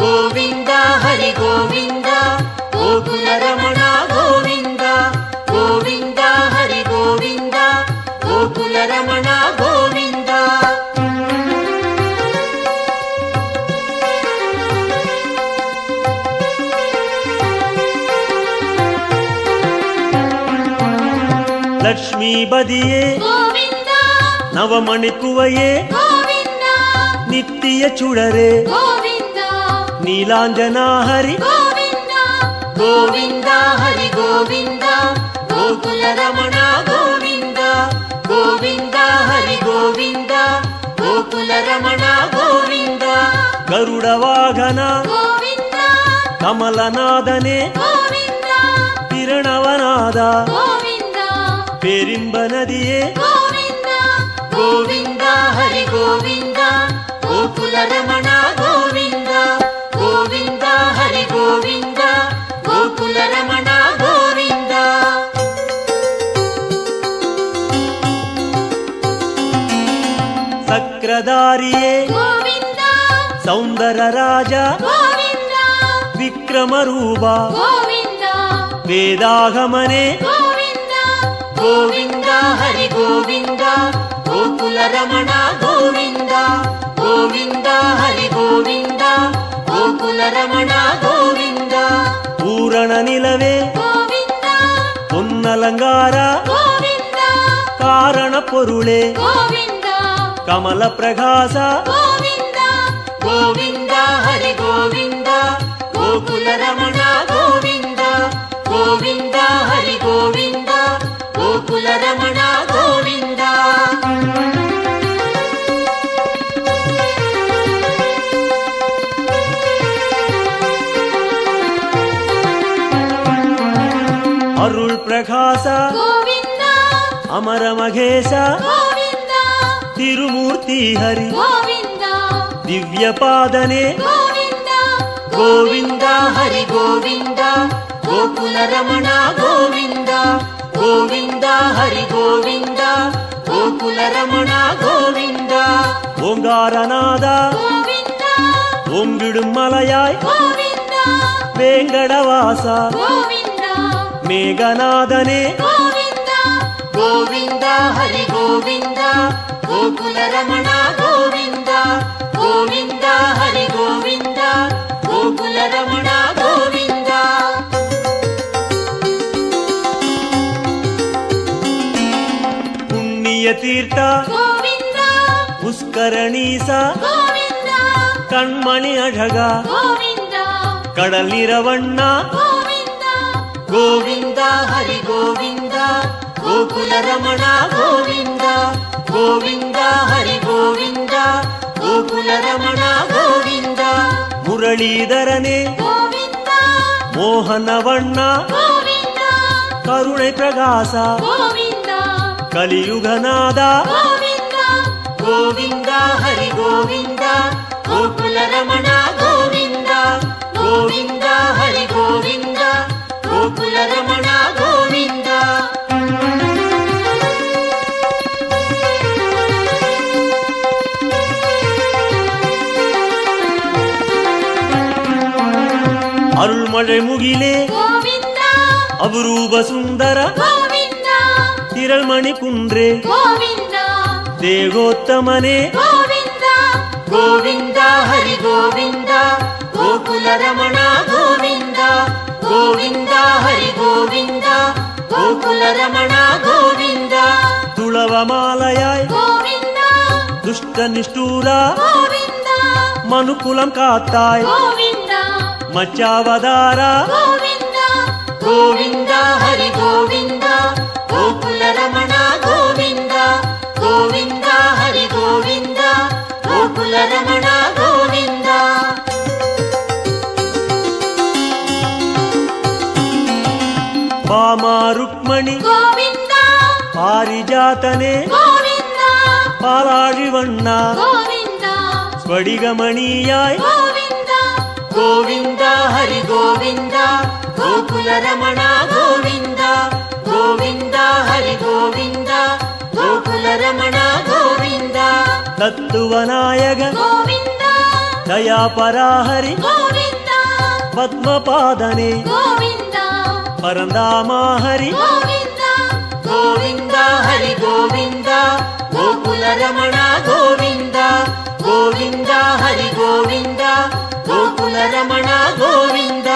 ಗೋವಿಂದ ಹರಿ ಗೋವಿಂದ ಗೋಕುಲ ರಮಣ ಗೋವಿಂದ ಗೋವಿಂದ ಹರಿ ಗೋವಿಂದ ಗೋಕುಲ ರಮಣ ಗೋವಿಂದ ಲಕ್ಷ್ಮೀ ಬದಿಯೇ ಗೋವಿಂದ ನವಮಣಿಕುವಯೇ ಗೋವಿಂದ ನಿತ್ಯ ಚುಡರೆ ಗೋವಿಂದ ನೀಲಾಂಜನ ಹರಿ ಗೋವಿಂದ ಗೋವಿಂದ ಹರಿ ಗೋವಿಂದ ಗೋಕುಲ ರಮಣ ಗೋವಿಂದ ಗೋವಿಂದ ಹರಿ ಗೋವಿಂದ ಗೋಕುಲ ರಮಣ ಗೋವಿಂದ ಗರುಡ ವಾಹನ ಗೋವಿಂದ ಕಮಲನಾದನೆ ಗೋವಿಂದ ಕಿರಣವನಾದ ಗೋವಿಂದ ಪೇರಿಂಬ ನದಿಯೇ ಗೋವಿಂದ ಗೋವಿಂದ ಹರಿ ಗೋವಿಂದ ಗೋಕುಲ ರಮಣ ಗೋವಿಂದ ಗೋವಿಂದ ಹರಿ ಗೋವಿಂದ ಗೋಕುಲ ರಮಣ ಗೋವಿಂದ ಸಕ್ರಧಾರಿಯೇ ಗೋವಿಂದ ಸೌಂದರ ರಾಜ ಗೋವಿಂದ ವಿಕ್ರಮ ರೂಪ ಗೋವಿಂದ ವೇದಾಗಮನೆ ಗೋವಿಂದ ಗೋವಿಂದ ಹರಿ ಗೋವಿಂದ ಗೋಕುಲ ರಮಣ ಗೋವಿಂದ ಗೋವಿಂದ ಹರಿ ಗೋವಿಂದ ಗೋಕುಲ ರಮಣ ಗೋವಿಂದ ಪೂರಣ ನಿಲವೇ ಗೋವಿಂದ பொன்னலங்கார ಗೋವಿಂದ ಕಾರಣ ಪೊರುಳೆ ಗೋವಿಂದ ಕಮಲ ಪ್ರಕಾಶ ಗೋವಿಂದ ಗೋವಿಂದ ಹರಿ ಗೋವಿಂದ ಗೋಕುಲ ರಮಣ ಗೋವಿಂದ ಗೋವಿಂದ ಹರಿ ಗೋವಿಂದ ಗೋಕುಲ ರಮಣ ಗೋವಿಂದ ಅರುಳ್ ಪ್ರಕಾಶ ಗೋವಿಂದ ಅಮರ ಮಹೇಶ ಗೋವಿಂದ ತಿರುಮೂರ್ತಿ ಹರಿ ಗೋವಿಂದ ದಿವ್ಯ ಪಾದನೆ ಗೋವಿಂದ ಗೋವಿಂದ ಹರಿ ಗೋವಿಂದ ಗೋಕುಲ ರಮಣ ಗೋವಿಂದ ಗೋವಿಂದ ಹರಿ ಗೋವಿಂದ ಗೋಕುಲ ರಮಣ ಗೋವಿಂದ ಓಂಗಾರನಾದ ಗೋವಿಂದ ಓಂಬಿಡುಂ ಮಲಯಾಯ್ ಗೋವಿಂದ ವೇಂಗಡವಾಸ ಗೋವಿಂದ ಮೇಘನಾದನೆ ಗೋವಿಂದ ಗೋವಿಂದ ಹರಿ ಗೋವಿಂದ ಗೋಕುಲ ರಮಣ ಗೋವಿಂದ ಗೋವಿಂದ ಹರಿ ಗೋವಿಂದ ಗೋಕುಲ ರಮಣ ಗೋವಿಂದ ಪುಣ್ಯ ತೀರ್ಥ ಗೋವಿಂದ ಪುಷ್ಕರಣೀಸ ಗೋವಿಂದ ಕಣ್ಮಣಿ ಅಢಗ ಗೋವಿಂದ ಕಡಲಿರವಣ್ಣ ಗೋವಿಂದ ಗೋವಿಂದ ಹರಿ ಗೋವಿಂದ ಗೋಕುಲ ರಮಣ ಗೋವಿಂದ ಗೋವಿಂದ ಹರಿ ಗೋವಿಂದ ಗೋಕುಲ ರಮಣ ಗೋವಿಂದ ಮುರಳೀಧರನೇ ಗೋವಿಂದ ಮೋಹನವಣ್ಣ ಗೋವಿಂದ ಕರುಣೆ ಪ್ರಕಾಶ ಗೋವಿಂದ ಕಲಿಯುಗನಾದ ಗೋವಿಂದ ಗೋವಿಂದ ಹರಿ ಗೋವಿಂದ ಗೋಕುಲ ರಮಣ ಗೋವಿಂದ ಗೋವಿಂದ ಹರಿ ಗೋವಿಂದ ಗೋಕುಲ ರಮಣ ಗೋವಿಂದ ಅರುಳ್ಮಳೆ ಮುಗಿಲೆ ಗೋವಿಂದ ಅಪರೂಪ ಸುಂದರ ಗೋವಿಂದ ತಿರಳ್ಮಣಿ ಕುಂಡ್ರೆ ಗೋವಿಂದ ದೇಗೋತ್ತಮನೆ ಗೋವಿಂದ ಗೋವಿಂದ ಹರಿ ಗೋವಿಂದ ಗೋಕುಲ ರಮಣ ಗೋವಿಂದ ಗೋವಿಂದ ಹರಿ ಗೋವಿಂದ ಗೋಕುಲ ರಮಣ ಗೋವಿಂದ ತುಳವ ಮಾಲಯಾಯ್ ಗೋವಿಂದ ದುಷ್ಟ ನಿಷ್ಠೂರ ಗೋವಿಂದ ಮನುಕುಲಂ ಕಾತ್ತಾಯ್ ಗೋವಿಂದ ಮಚ್ಚಾವದಾರ ಗೋವಿಂದ ಗೋವಿಂದ ಹರಿ ಗೋವಿಂದ ಗೋಕುಲ ರಮಣ ಗೋವಿಂದ ಗೋವಿಂದ ಹರಿ ಗೋವಿಂದ ಗೋಕುಲ ರಮಣ ಗೋವಿಂದ பாமா ருக்மணி ಗೋವಿಂದ பாரிஜாதனே ಗೋವಿಂದ பாலாழிவண்ணா ಗೋವಿಂದ ஸ்வடிகமணியாய் ಗೋವಿಂದ கோவிந்த ஹரி கோவிந்த கோகுல ரமணா கோவிந்த கோவிந்த ஹரி கோவிந்த கோகுல ரமணா கோவிந்த தத்துவநாயக ಗೋವಿಂದ தயாபராஹரி ಗೋವಿಂದ பத்மபாதனே ಗೋವಿಂದ பரந்தாமாஹரி ಗೋವಿಂದ கோவிந்த ஹரி கோவிந்த கோகுல ரமணா கோவிந்த கோவிந்த ஹரி கோவிந்த கோகுல ரமணா கோவிந்த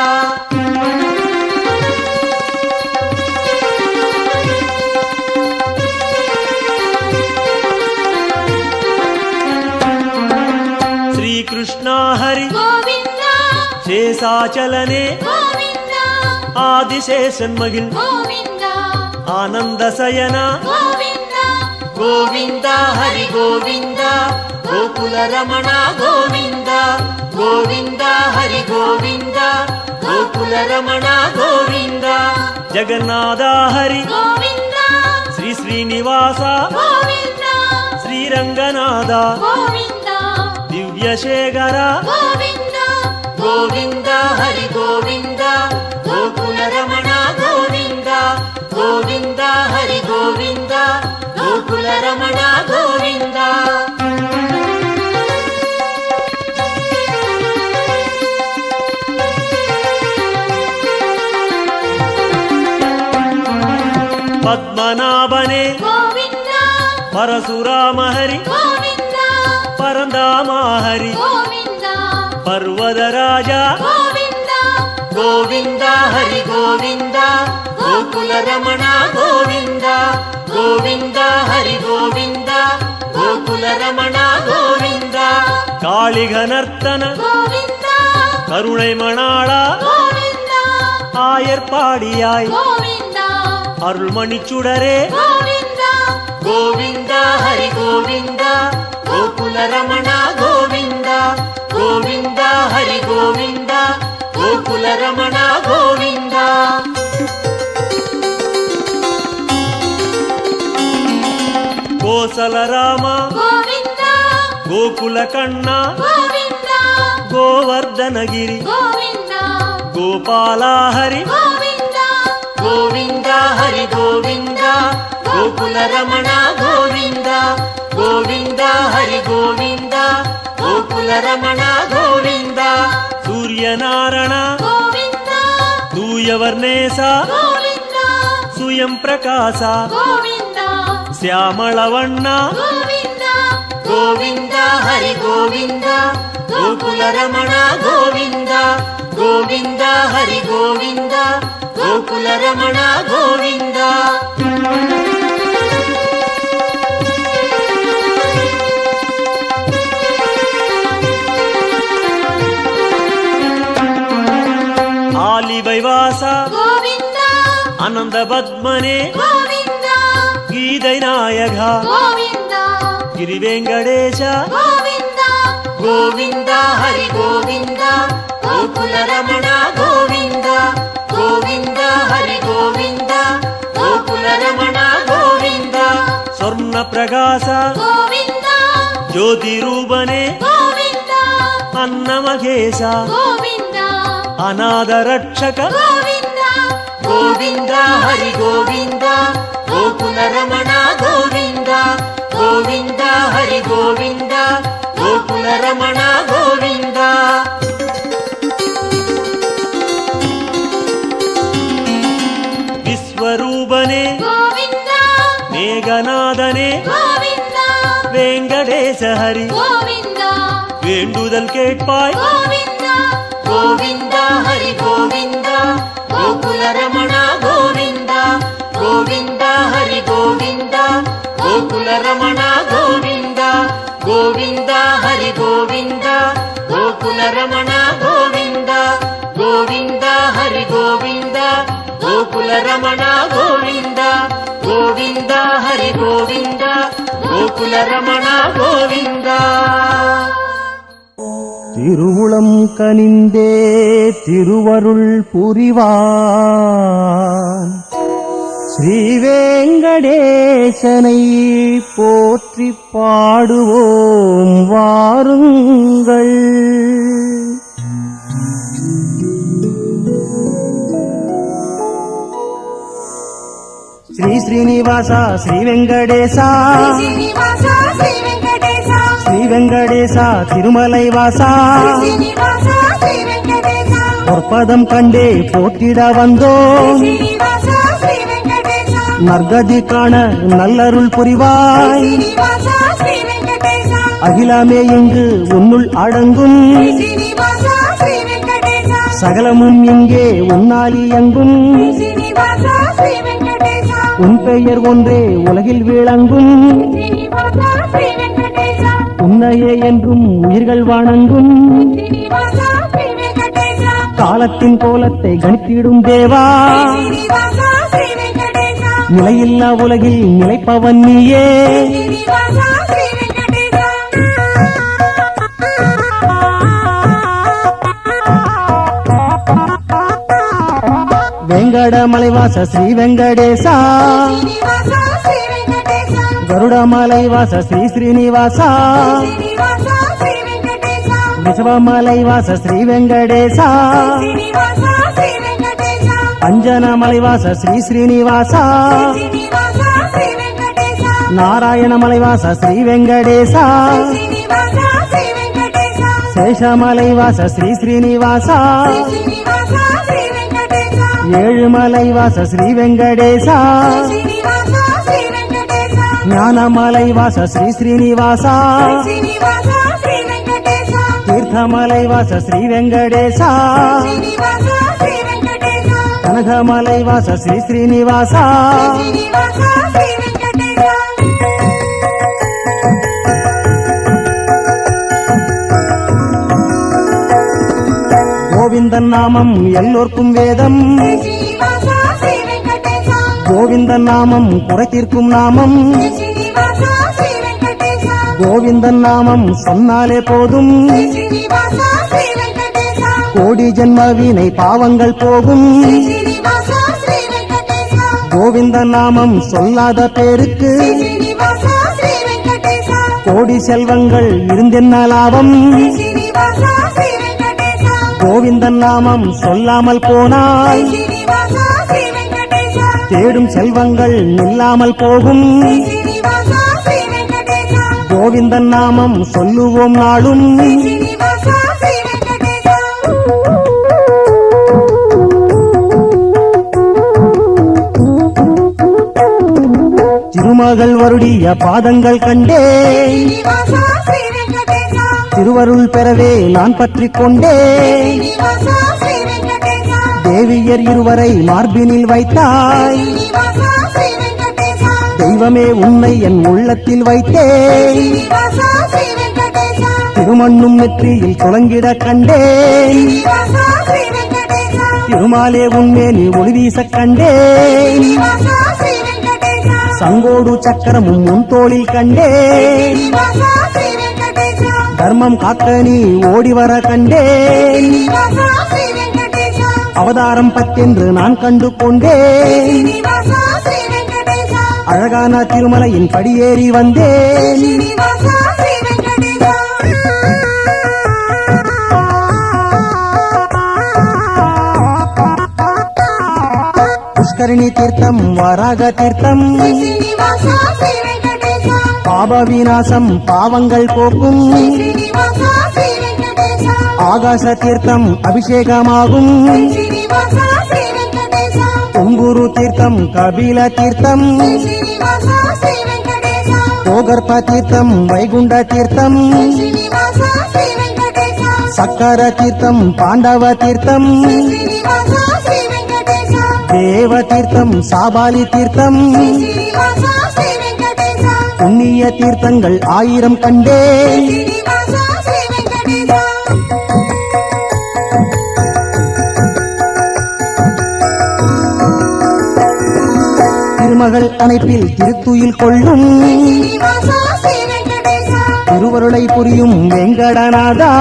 ஸ்ரீகிருஷ்ணா ஹரி ಗೋವಿಂದ சேசாச்சலனே ಗೋವಿಂದ ஆதிசேஷன் மகிழ் ಗೋವಿಂದ ஆனந்த சயனா ಗೋವಿಂದ கோவிந்த ஹரி கோவிந்த கோகுல ரமணா கோவிந்த கோவிந்த ஹரி கோவிந்த கோகுல ரமணா கோவிந்த ஜெகநாத ஹரி ಗೋವಿಂದ ஸ்ரீ ஸ்ரீனிவாச ಗೋವಿಂದ ஸ்ரீரங்கநாத ಗೋವಿಂದ ದಿವ್ಯಶೇಖರ ಗೋವಿಂದ கோவிந்த ஹரி கோவிந்த கோகுல ரமணா கோவிந்த கோவிந்த ஹரி கோவிந்த கோகுல ரமணா கோவிந்த பத்மநாபனே ಗೋವಿಂದ பரசுராம ஹரி ಗೋವಿಂದ பரந்தாம ஹரி ಗೋವಿಂದ பர்வதராஜா ಗೋವಿಂದ கோவிந்த ஹரி கோவிந்த கோகுல ரமணா கோவிந்த கோவிந்த ஹரி கோவிந்த கோகுல ரமணா கோவிந்த காளிகனர்த்தன ಗೋವಿಂದ கருணை மணாளா ಗೋವಿಂದ ஆயர்பாடியாய் ಗೋವಿಂದ அருள்மணிச்சுடரே ಗೋವಿಂದ கோவிந்த ஹரி கோவிந்த கோகுல ரமணா கோவிந்த கோவிந்த ஹரி கோவிந்த கோகுல ரமணா கோவிந்த கோசல ராமா ಗೋವಿಂದ கோகுல கண்ணா ಗೋವಿಂದ கோவர்தனகிரி ಗೋವಿಂದ கோபாலா ஹரி ಗೋವಿಂದ கோவிந்த ஹரி கோவிந்த கோகுல ரமணா கோவிந்த கோவிந்த ஹரி கோவிந்த கோகுல ரமணா கோவிந்த சூரியநாராயண ಗೋವಿಂದ தூயவர்ணேசா ಗೋವಿಂದ சுயம் பிரகாசா ಗೋವಿಂದ ಶ್ಯಾಮಳವಣ್ಣ ಗೋವಿಂದ கோவிந்த ஹரி கோவிந்த கோகுல ரமணா கோவிந்த கோவிந்த ஹரி கோவிந்த கோகுல ரமணா கோவிந்த ஆலிவைவாசா ಗೋವಿಂದ அனந்த பத்மனே ಗೋವಿಂದ கீதை நாயகா ಗೋವಿಂದ ಗಿರಿವೆಂಕಟೇಶ ಗೋವಿಂದ கோவிந்த ஹரி கோவிந்த கோகுல ரமணா கோவிந்த கோவிந்த ஹரி கோவிந்த கோகுல ரமணா கோவிந்த சொர்ண பிரகாச ಗೋವಿಂದ ஜோதி ரூபனே ಗೋವಿಂದ ಅನ್ನಮகೇಶ ಗೋವಿಂದ ಅನಾಥ ರಕ್ಷಕ ಗೋವಿಂದ கோவிந்த ஹரி கோவிந்த கோகுல ரமணா கோவிந்த கோவிந்த ஹரி கோவிந்த கோகுல ரமணா கோவிந்த விஸ்வரூபனே ಗೋವಿಂದ மேகநாதனே ಗೋವಿಂದ வெங்கடேச ஹரி ಗೋವಿಂದ வேண்டுதல் கேட்பாய் ಗೋವಿಂದ கோவிந்த ஹரி கோவிந்த கோகுல ரமணா கோவிந்த கோவிந்த ஹரி கோவிந்த கோகுல ரமணா கோவிந்த கோவிந்த ஹரி கோவிந்த கோகுல ரமணா கோவிந்த கோவிந்த ஹரி கோவிந்த கோகுல ரமணா கோவிந்த கோவிந்த ஹரி கோவிந்த கோகுல ரமணா கோவிந்த திருவுளம் கனிந்தே திருவருள் புரிவான் ஸ்ரீவேங்கடேசனை போற்றி பாடுவோம் வாருங்கள். ஸ்ரீ ஸ்ரீனிவாசா ஸ்ரீ வெங்கடேசா శ్రీనివాసా శ్రీ వెంకటేశా ஸ்ரீ வெங்கடேசா திருமலை வாசா శ్రీనివాసా శ్రీ వెంకటేశా பொற்பதம் கண்டே போற்றிட வந்தோம் శ్రీనివాసా శ్రీ వెంకటేశా நற்கதி காண நல்லருள் புரிவாய் శ్రీనివాసా శ్రీ వెంకటేశా அகிலமே இங்கு உன்னுள் அடங்கும் శ్రీనివాసా శ్రీ వెంకటేశా சகலமும் இங்கே உன்னால் இயங்கும் శ్రీనివాసా శ్రీ వెంకటేశా உன் பெயர் ஒன்றே உலகில் விளங்கும் శ్రీనివాసా శ్రీ వెంకటేశా உன்னையே என்றும் உயிர்கள் வணங்கும் శ్రీనివాసా శ్రీ వెంకటేశా காலத்தின் கோலத்தை கணித்திடும் தேவா శ్రీనివాసా శ్రీ వెంకటేశా நிலையில்லா உலகில் நிலைப்பவன் நீயே శ్రీనివాసా శ్రీ వెంకటేశా வெங்கடமலைவாச ஸ்ரீ வெங்கடேசா శ్రీనివాసా శ్రీ వెంకటేశా கருடமலைவாச ஸ்ரீ ஸ்ரீனிவாசா శ్రీనివాసా శ్రీ వెంకటేశా விசவமலைவாச ஸ்ரீ வெங்கடேசா శ్రీనివాసా శ్రీ వెంకటేశా அஞ்சனமலைவாச ஸ்ரீ ஸ்ரீனிவாசா శ్రీనివాసా శ్రీ వెంకటేశా நாராயணமலைவாச ஸ்ரீ வெங்கடேசா శ్రీనివాసా శ్రీ వెంకటేశా சேஷமலைவாச ஸ்ரீ ஸ்ரீனிவாசா శ్రీనివాసా శ్రీ వెంకటేశా ஏழுமலைவாச ஸ்ரீ வெங்கடேசா శ్రీనివాసా శ్రీ వెంకటేశా ஞானமலைவாச ஸ்ரீ ஸ்ரீனிவாசா శ్రీనివాసా శ్రీ వెంకటేశా தீர்த்தமலைவாச ஸ்ரீ வெங்கடேசா శ్రీనివాసా శ్రీ వెంకటేశా கனகமலைவாச ஸ்ரீ ஸ்ரீனிவாசா శ్రీనివాసా శ్రీ వెంకటేశా கோவிந்தன் நாமம் எல்லோர்க்கும் வேதம் శ్రీనివాసా శ్రీ వెంకటేశా கோவிந்தன் நாமம் குறை தீர்க்கும் நாமம் శ్రీనివాసా శ్రీ వెంకటేశా கோவிந்தன் நாமம் சொன்னாலே போதும் శ్రీనివాసా శ్రీ వెంకటేశా கோடி ஜென்ம வீணை பாவங்கள் போகும் శ్రీనివాసా శ్రీ వెంకటేశా கோவிந்தன் நாமம் சொல்லாத பேருக்கு శ్రీనివాసా శ్రీ వెంకటేశా கோடி செல்வங்கள் இருந்தென்ன லாபம் శ్రీనివాసా శ్రీ వెంకటేశా கோவிந்தன் நாமம் சொல்லாமல் போனால் శ్రీనివాసా శ్రీ వెంకటేశా தேடும் செல்வங்கள் நில்லாமல் போகும் శ్రీనివాసా శ్రీ వెంకటేశా கோவிந்தன் நாமம் சொல்லுவோம் நாளும் శ్రీనివాసా శ్రీ వెంకటేశా திருமகள் வருடிய பாதங்கள் கண்டே శ్రీనివాసా శ్రీ వెంకటేశా திருவருள் பெறவே நான் பற்றிக் கொண்டே శ్రీనివాసా శ్రీ వెంకటేశా தேவியர் இருவரை மார்பினில் வைத்தாய் శ్రీనివాసా శ్రీ వెంకటేశా தெய்வமே உன்னை என் உள்ளத்தில் வைத்தேன் శ్రీనివాసా శ్రీ వెంకటేశా திருமண்ணும் நெற்றியில் துளங்கிட கண்டேன் శ్రీనివాసా శ్రీ వెంకటేశా திருமாலே உன்மேனி ஒளி வீச கண்டேன் శ్రీనివాసా శ్రీ వెంకటేశా சங்கோடு சக்கரமும் உன் தோளில் கண்டேன் శ్రీనివాసా శ్రీ వెంకటేశా தர்மம் காக்க நீ ஓடி வர கண்டேன் శ్రీనివాసా శ్రీ వెంకటేశా அவதாரம் பத்தென்று நான் கண்டு கொண்டேன் శ్రీనివాసా శ్రీ వెంకటేశా அழகான திருமலையின் படியேறி வந்தேன் శ్రీనివాసా శ్రీ వెంకటేశా புஷ்கரணி தீர்த்தம் வராக தீர்த்தம் శ్రీనివాసా శ్రీ వెంకటేశా பாப விநாசம் பாவங்கள் போக்கும் శ్రీనివాసా శ్రీ వెంకటేశా ஆகாச தீர்த்தம் அபிஷேகமாகும் శ్రీనివాసా శ్రీ వెంకటేశా தும்புரு தீர்த்தம் கபில தீர்த்தம் శ్రీనివాసా శ్రీ వెంకటేశా கோகர்ப தீர்த்தம் வைகுண்ட தீர்த்தம் శ్రీనివాసా శ్రీ వెంకటేశా சக்கர தீர்த்தம் பாண்டவ தீர்த்தம் శ్రీనివాసా శ్రీ వెంకటేశా தேவ தீர்த்தம் சாபாலி தீர்த்தம் శ్రీనివాసా శ్రీ వెంకటేశా புண்ணிய தீர்த்தங்கள் 1000 கண்டேன் శ్రీనివాసా శ్రీ వెంకటేశా திருமகள் அணைப்பில் திருத்துயில் கொள்ளும் శ్రీనివాసా శ్రీ వెంకటేశా திருவருளை புரியும் வெங்கடநாதா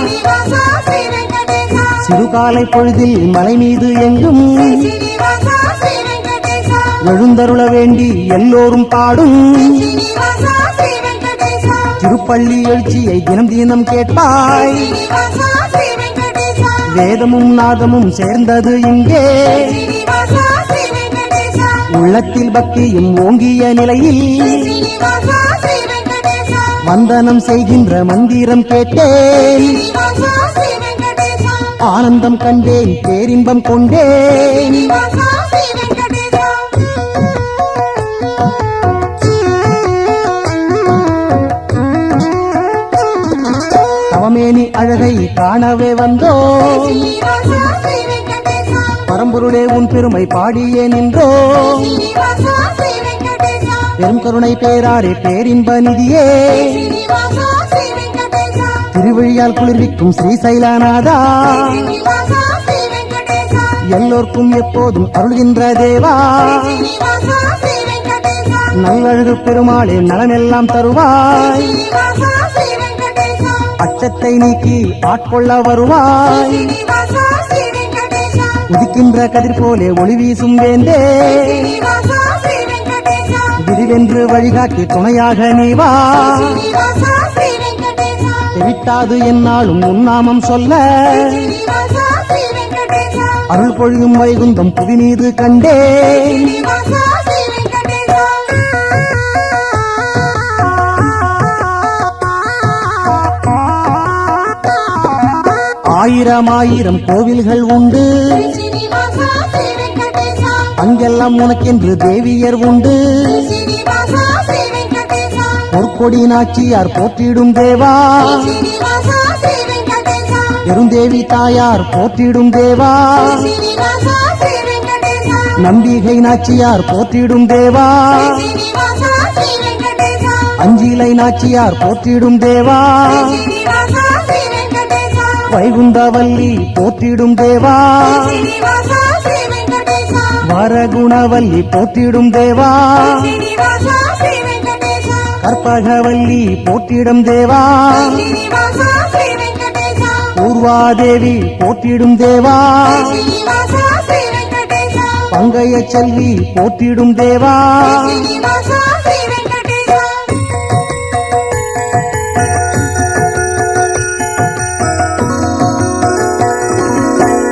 శ్రీనివాసా శ్రీ వెంకటేశ சிறுகாலை பொழுதில் மலை மீது எங்கும் శ్రీనివాసా శ్రీ వెంకటేశ எழுந்தருள வேண்டி எல்லோரும் பாடும் శ్రీనివాసా శ్రీ వెంకటేశ திருப்பள்ளி எழுச்சியை தினம் தினம் கேட்பாய் శ్రీనివాసా శ్రీ వెంకటేశ வேதமும் நாதமும் சேர்ந்தது இங்கே శ్రీనివాసా శ్రీ వెంకటేశ உள்ளத்தில் பக்தியும் ஓங்கிய நிலையில் శ్రీనివాసా శ్రీ వెంకటేశ வந்தனம் செய்கின்ற மந்திரம் கேட்டேன் శ్రీనివాసా శ్రీ వెంకటేశ ஆனந்தம் கண்டேன் பேரின்பம் கொண்டேன் శ్రీనివాసా శ్రీ వెంకటేశ தவமேனி அழகை காணவே வந்தோ శ్రీనివాసా శ్రీ వెంకటేశ பரம்பொருளே உன் பெருமை பாடியே நின்றோ శ్రీనివాసా శ్రీ వెంకటేశ பெரும் கருணை பேராரே பேரின்ப நிதியே శ్రీనివాసా శ్రీ వెంకటేశ திருவழியால் குளிர்விக்கும் ஸ்ரீசைலநாதா శ్రీనివాసా శ్రీ వెంకటేశ எல்லோர்க்கும் எப்போதும் அருள்கின்ற தேவா శ్రీనివాసా శ్రీ వెంకటేశ நல்லழகு பெருமாளே நலமெல்லாம் தருவாய் శ్రీనివాసా శ్రీ వెంకటేశ அச்சத்தை நீக்கி ஆட்கொள்ள வருவாய் శ్రీనివాసా శ్రీ వెంకటేశ உதிக்கின்ற கதிர் போலே ஒளி வீசும் வேந்தே శ్రీనివాసా శ్రీ వెంకటేశ விரிவென்று வழிகாட்டி துணையாக நீ வா శ్రీనివాసా శ్రీ వెంకటేశ தெவிட்டாது என்னாலும் உன்னாமம் சொல்ல శ్రీనివాసా శ్రీ వెంకటేశ அருள் பொழியும் வைகுந்தம் புவி மீது கண்டேன் శ్రీనివాసా శ్రీ వెంకటేశ ஆயிரம் ஆயிரம் கோவில்கள் உண்டு శ్రీనివాసా శ్రీ వెంకటేశ அங்கெல்லாம் உனக்கென்று தேவியர் உண்டு శ్రీనివాసా శ్రీ వెంకటేశ பொற்கொடி நாச்சியார் போற்றிடும் தேவா శ్రీనివాసా శ్రీ వెంకటేశ பெருந்தேவி தாயார் போற்றிடும் தேவா శ్రీనివాసా శ్రీ వెంకటేశ நம்பிகை நாச்சியார் போற்றிடும் தேவா శ్రీనివాసా శ్రీ వెంకటేశ அஞ்சிலை நாச்சியார் போற்றிடும் தேவா శ్రీనివాసా శ్రీ వెంకటేశ வைகுந்தவல்லி போற்றிடும் தேவா శ్రీనివాసా శ్రీ వెంకటేశ வரகுணவல்லி போற்றிடும் தேவா శ్రీనివాసా శ్రీ వెంకటేశ கற்பகவல்லி போற்றிடும் தேவா శ్రీనివాసా శ్రీ వెంకటేశ பூர்வாதேவி போற்றிடும் தேவா శ్రీనివాసా శ్రీ వెంకటేశ பங்கைய செல்வி போற்றிடும் தேவா శ్రీనివాసా శ్రీ వెంకటేశ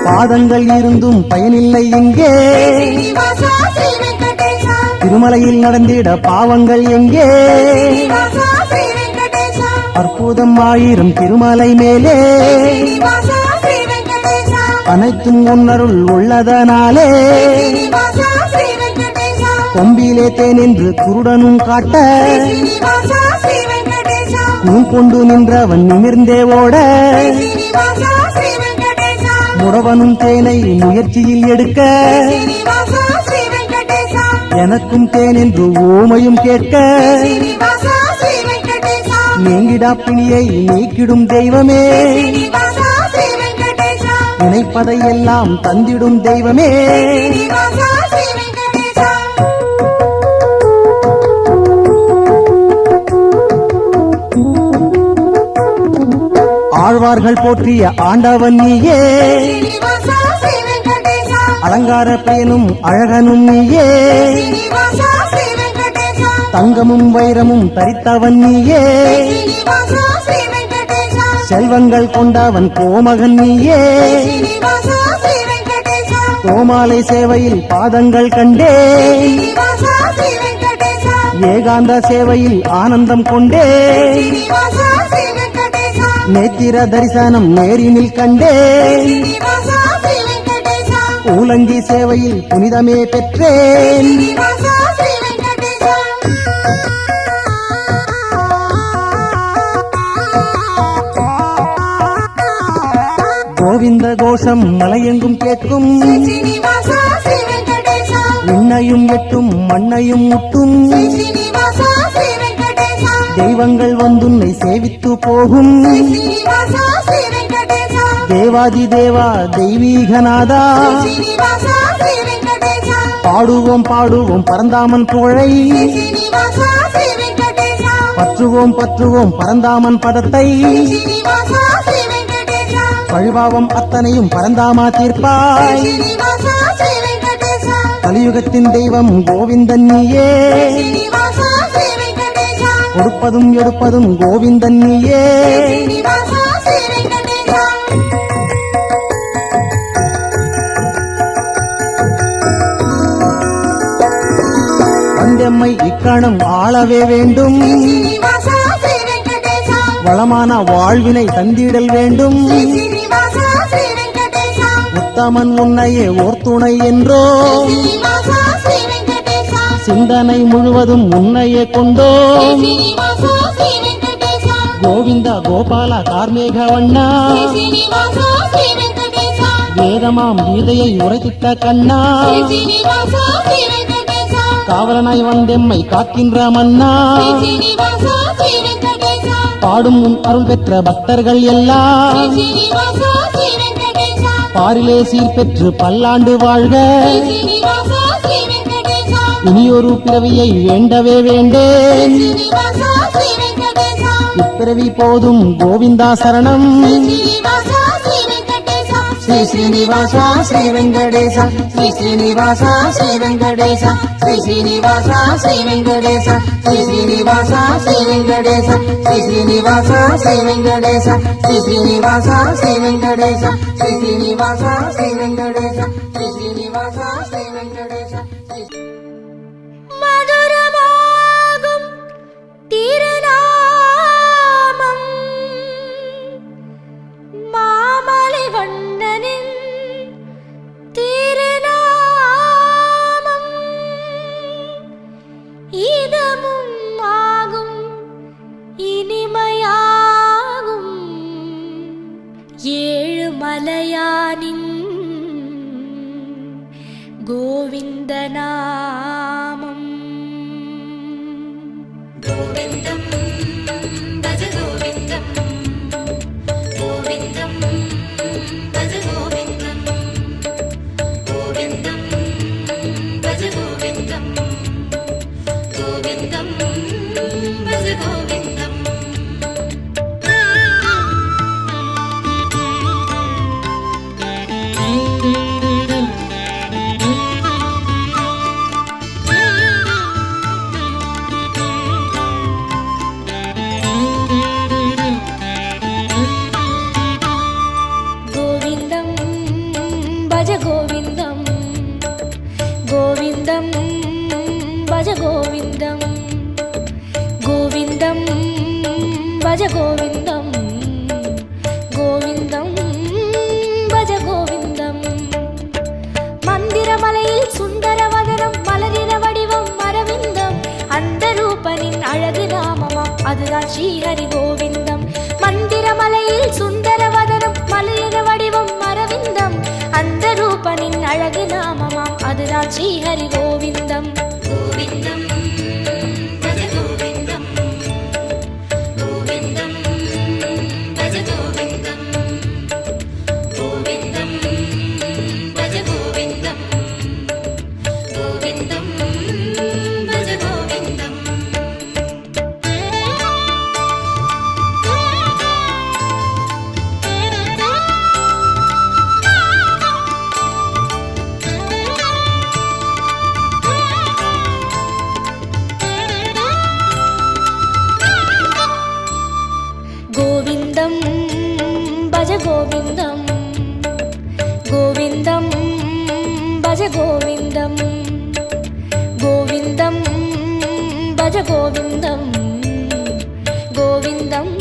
பாதங்கள் இருந்தும் பயனில்லை இங்கே శ్రీనివాసా శ్రీ వెంకటేశ திருமலையில் நடந்திட பாவங்கள் எங்கே శ్రీనివాసా శ్రీ వెంకటేశ அற்புதம் ஆயிரம் திருமலை மேலே శ్రీనివాసా శ్రీ వెంకటేశ அனைத்தும் உன்னருள் உள்ளதனாலே శ్రీనివాసా శ్రీ వెంకటేశ கொம்பிலே தேனென்று குருடனும் காட்ட శ్రీనివాసా శ్రీ వెంకటేశ நூல் கொண்டு நின்றவன் நிமிர்ந்தே ஓட శ్రీనివాసా శ్రీ వెంకటేశ முடவனும் தேனை முயற்சியில் எடுக்க శ్రీనివాసా శ్రీ వెంకటేశ எனக்கும் தேனென்று ஓமையும் கேட்க శ్రీనివాసా శ్రీ వెంకటేశ நீங்கிடா பிணியை நீக்கிடும் தெய்வமே శ్రీనివాసా శ్రీ వెంకటేశ நினைப்பதையெல்லாம் தந்திடும் தெய்வமே శ్రీనివాసా శ్రీ వెంకటేశ ஆழ்வார்கள் போற்றிய ஆண்டவன் நீயே శ్రీనివాసా శ్రీ వెంకటేశ அலங்கார பயனும் அழகனும் நீயே శ్రీనివాసా శ్రీ వెంకటేశ தங்கமும் வைரமும் தரித்தவன் நீயே శ్రీనివాసా శ్రీ వెంకటేశ செல்வங்கள் கொண்டவன் கோமகன் நீயே శ్రీనివాసా శ్రీ వెంకటేశ கோமாலை சேவையில் பாதங்கள் கண்டேன் శ్రీనివాసా శ్రీ వెంకటేశ ஏகாந்த சேவையில் ஆனந்தம் கொண்டேன் శ్రీనివాసా శ్రీ వెంకటేశ நேத்திர தரிசனம் நேரினில் கண்டேன் శ్రీనివాసా శ్రీ వెంకటేశ ஊலங்கி சேவையில் புனிதமே பெற்றேன் శ్రీనివాసా శ్రీ వెంకటేశ கோவிந்த கோஷம் மலையெங்கும் கேட்கும் శ్రీనివాసా శ్రీ వెంకటేశ விண்ணையும் எட்டும் மண்ணையும் முட்டும் శ్రీనివాసా శ్రీ వెంకటేశ தெய்வங்கள் வந்துன்னை சேவித்து போகும் శ్రీనివాసా శ్రీ వెంకటేశ தேவாதி தேவா தெய்வீகநாதா శ్రీనివాసా శ్రీ వెంకటేశ பாடுவோம் பாடுவோம் பரந்தாமன் புகழை శ్రీనివాసా శ్రీ వెంకటేశ பற்றுவோம் பற்றுவோம் பரந்தாமன் பதத்தை శ్రీనివాస శ్రీ వెంకటేశ பழிபாவம் அத்தனையும் பரந்தாமா தீர்ப்பாய் శ్రీనివాస శ్రీ వెంకటేశ கலியுகத்தின் தெய்வம் கோவிந்தன் நீயே శ్రీనివాస శ్రీ వెంకటేశ கொடுப்பதும் எடுப்பதும் கோவிந்தன் நீயே శ్రీనివాస శ్రీ వెంకటేశ வந்தெம்மை இக்கணம் ஆளவே வேண்டும் శ్రీనివాస శ్రీ వెంకటేశ வளமான வாழ்வினை தந்திடல் வேண்டும் శ్రీనివాస శ్రీ వెంకటేశ உத்தமன் உன்னையே ஓர் துணை என்றோ శ్రీనివాస శ్రీ వెంకటేశ சிந்தனை முழுவதும் உன்னையே கொண்டோம் శ్రీనివాస శ్రీ వెంకటేశ கோவிந்த கோபால கார்மேக வண்ணா శ్రీనివాస శ్రీ వెంకటేశ வேதமாம் கீதையை உரைத்திட்ட கண்ணா శ్రీనివాస శ్రీ వెంకటేశ காவலனாய் வந்தெம்மை காக்கின்ற மன்னா శ్రీనివాస శ్రీ వెంకటేశ பாடும் உன் அருள் பெற்ற பக்தர்கள் எல்லாம் శ్రీనివాస శ్రీ వెంకటేశ பாரிலே சீர் பெற்று பல்லாண்டு வாழ்க శ్రీనివాస శ్రీ వెంకటేశ இனியொரு பிறவியை வேண்டவே வேண்டேன் శ్రీనివాస శ్రీ వెంకటేశ இப்பிறவி போதும் கோவிந்தா சரணம் శ్రీనివాస శ్రీ వెంకటేశ శ్రీ శ్రీనివాస శ్రీ వెంకటేశ శ్రీ శ్రీనివాస శ్రీ వెంకటేశ శ్రీ శ్రీనివాస శ్రీ వెంకటేశ శ్రీ శ్రీనివాస శ్రీ వెంకటేశ శ్రీ శ్రీనివాస శ్రీ వెంకటేశ శ్రీ శ్రీనివాస శ్రీ వెంకటేశ శ్రీ శ్రీనివాస శ్రీ వెంకటేశ శ్రీ శ్రీనివాస శ్రీ వెంకటేశ மதுரமாகும் திருநாமம் மாமலை வண்ணனின் திருநாமம் இதமும் ஆகும் இனிமையாகும் ஏழு மலையானின் கோவிந்த நாமம் கோவிந்தம் பஜ கோவிந்தம் கோவிந்தம் பஜ கோவிந்தம் கோவிந்தம் பஜ கோவிந்தம் கோவிந்தம் பஜ கோவிந்தம் கோவிந்தம் பஜ கோவிந்தம் கோவிந்தம் பஜ கோவிந்தம் கோவிந்தம் பஜ கோவிந்தம் கோவிந்தம் பஜ கோவிந்தம் மந்திரமலையில் சுந்தரவதனம் மலரின வடிவம் அரவிந்தம் அந்த ரூபனின் அழகு நாமமாம் அதுதான் ஸ்ரீஹரி கோவிந்தம் மந்திரமலையில் சுந்தரவதனம் மலரின வடிவம் அரவிந்தம் அந்த ரூபனின் அழகு நாமமாம் அதுதான் ஸ்ரீஹரி கோவிந்தம் கோவிந்தம் பஜ கோவிந்தம் கோவிந்தம் பஜ கோவிந்தம் கோவிந்தம் பஜ கோவிந்தம் கோவிந்தம் பஜ கோவிந்தம் கோவிந்தம் பஜ கோவிந்தம் கோவிந்தம் பஜ கோவிந்தம் கோவிந்தம் பஜ கோவிந்தம் கோவிந்தம்